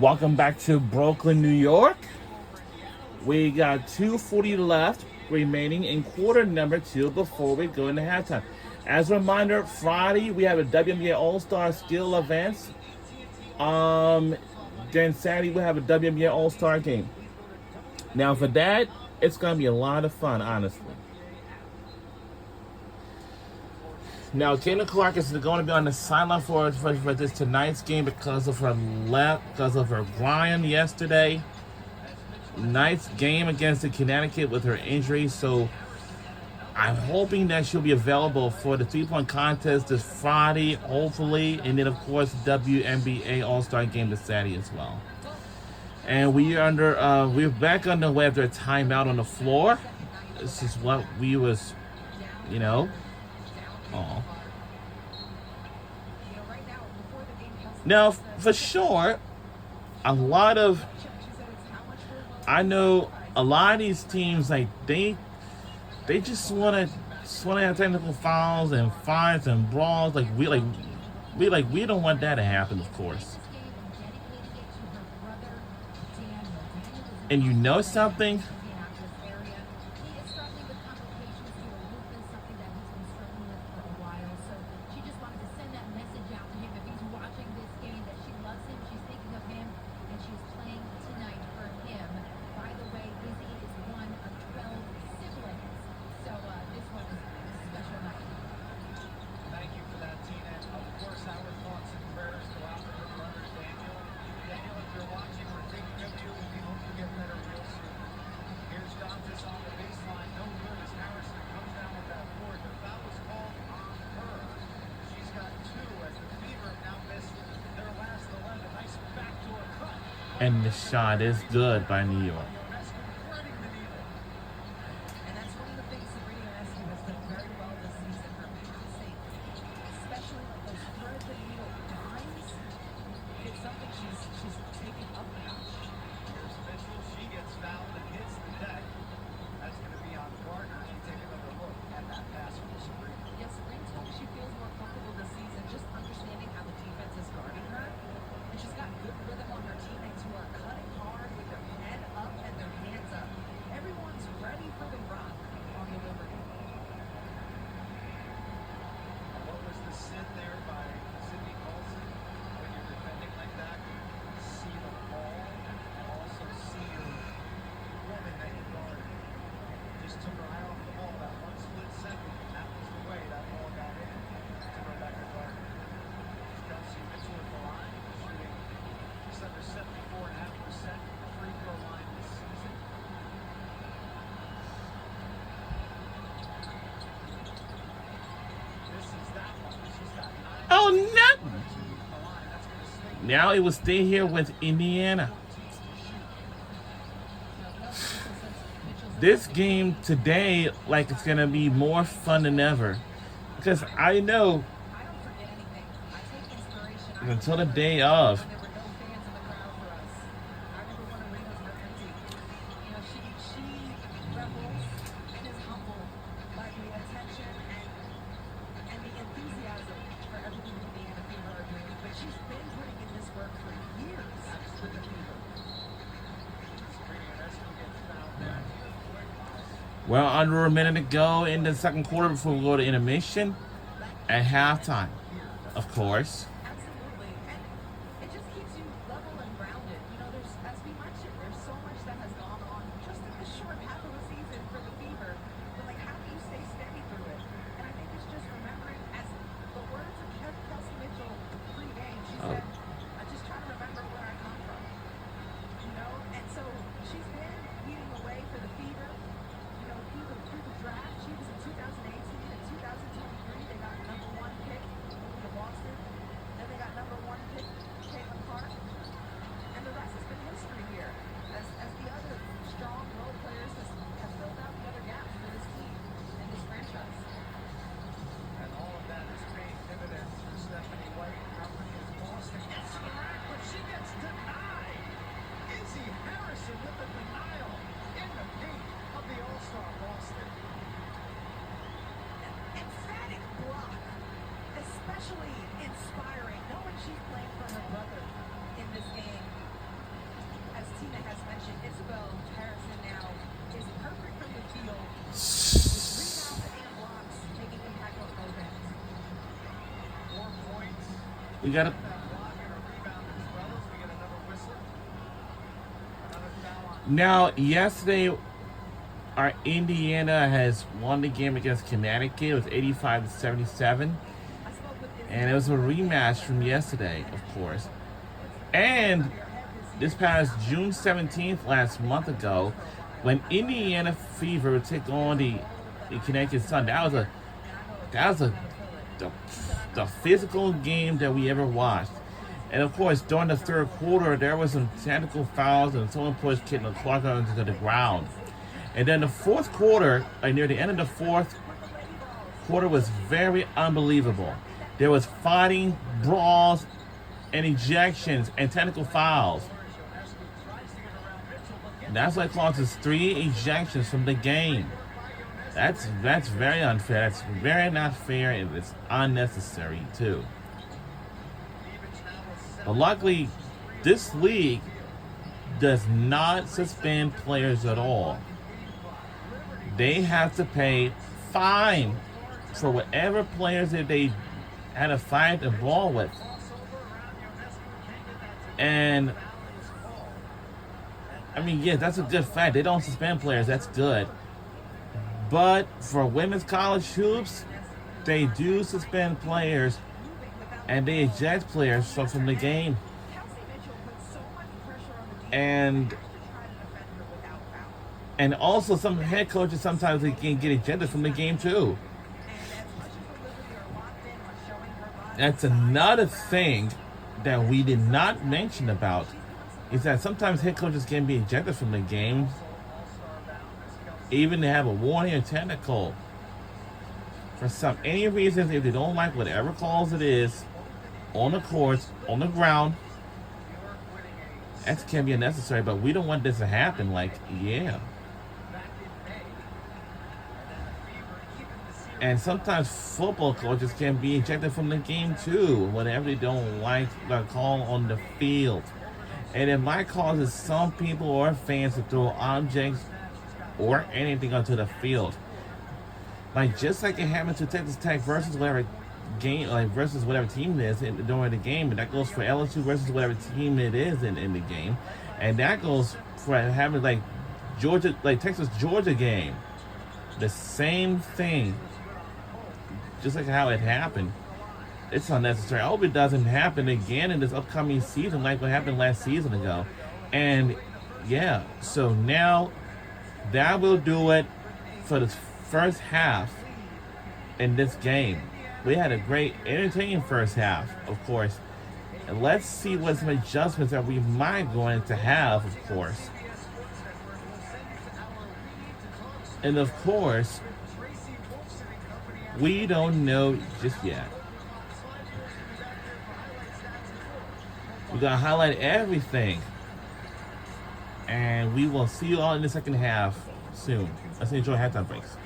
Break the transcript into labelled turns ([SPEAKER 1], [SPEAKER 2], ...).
[SPEAKER 1] Welcome back to Brooklyn, New York. We got 2:40 left remaining in quarter number two before we go into halftime. As a reminder, Friday we have a WNBA All-Star Skill events. Um, then Saturday we have a WNBA All-Star game. Now for that, it's gonna be a lot of fun, honestly. Now, Caitlin Clark is going to be on the sideline for this tonight's game because of her grind yesterday. Night's game against the Connecticut with her injury, so I'm hoping that she'll be available for the three-point contest this Friday, hopefully, and then of course the WNBA All-Star game this Saturday as well. And we're back underway after a timeout on the floor. This is what we was, you know. Oh. Now, for sure, I know a lot of these teams like they just want to have technical fouls and fines and brawls. We don't want that to happen, of course. And you know something? And the shot is good by New York. Oh, no! Now it will stay here with Indiana. This game today, like, it's gonna be more fun than ever, because I know until the day of. Well, under a minute to go in the second quarter before we go to intermission at halftime, of course. We got to. Now, yesterday, our Indiana has won the game against Connecticut. It was 85-77. And it was a rematch from yesterday, of course. And this past June 17th, last month ago, when Indiana Fever would take on the Connecticut Sun, that was the physical game that we ever watched. And of course, during the third quarter, there was some technical fouls and someone pushed Caitlin Clark onto the ground. And then the fourth quarter, near the end of the fourth quarter, was very unbelievable. There was fighting, brawls, and ejections and technical fouls. That's why causes 3 ejections from the game. That's very unfair. That's very not fair, and it's unnecessary too. But luckily, this league does not suspend players at all. They have to pay fine for whatever players that they had a fight and brawl with. And I mean, yeah, that's a good fact. They don't suspend players. That's good. But for women's college hoops, they do suspend players and they eject players from the game. And also some head coaches sometimes they can get ejected from the game too. That's another thing that we did not mention about, is that sometimes head coaches can be ejected from the game, even to have a warning or technical. For any reason, if they don't like whatever calls it is, on the courts, on the ground, that can be unnecessary, but we don't want this to happen, yeah. And sometimes football coaches can be ejected from the game too, whenever they don't like the call on the field. And it might cause some people or fans to throw objects or anything onto the field. Just like it happened to Texas Tech versus whatever game, versus whatever team it is during the game, and that goes for LSU versus whatever team it is in the game, and that goes for having Georgia, Texas Georgia game, the same thing, just like how it happened. It's unnecessary. I hope it doesn't happen again in this upcoming season, like what happened last season ago. And yeah, so now that will do it for the first half in this game. We had a great, entertaining first half, of course. And let's see what some adjustments that we might going to have, of course. And of course, we don't know just yet. We're going to highlight everything. And we will see you all in the second half soon. Let's enjoy halftime breaks.